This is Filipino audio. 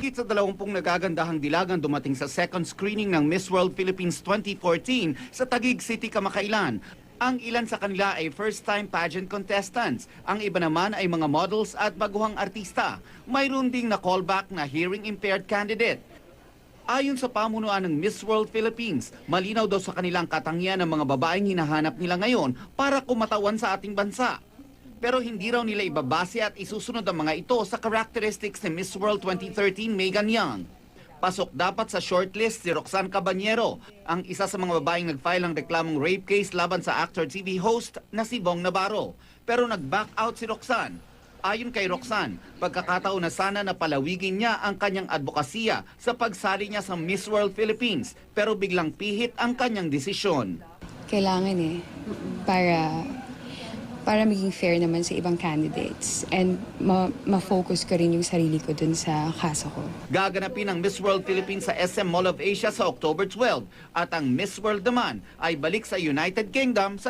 Mahigit sa 20 nagagandahang dilagan dumating sa second screening ng Miss World Philippines 2014 sa Taguig City kamakailan. Ang ilan sa kanila ay first-time pageant contestants. Ang iba naman ay mga models at baguhang artista. Mayroon ding na-callback na hearing-impaired candidate. Ayon sa pamunuan ng Miss World Philippines, malinaw daw sa kanilang katangian ng mga babaeng hinahanap nila ngayon para kumatawan sa ating bansa. Pero hindi raw nila ibabase at isusunod ang mga ito sa characteristics ni Miss World 2013 Megan Young. Pasok dapat sa shortlist si Roxanne Cabanyero, ang isa sa mga babaeng nag-file ng reklamong rape case laban sa actor TV host na si Bong Navarro. Pero nag-back out si Roxanne. Ayon kay Roxanne, pagkakataon na sana na palawigin niya ang kanyang advokasya sa pagsali niya sa Miss World Philippines, pero biglang pihit ang kanyang desisyon. Kailangan para maging fair naman sa ibang candidates and ma-focus ko rin yung sarili ko dun sa kaso ko. Gaganapin ang Miss World Philippines sa SM Mall of Asia sa October 12 at ang Miss World naman ay balik sa United Kingdom sa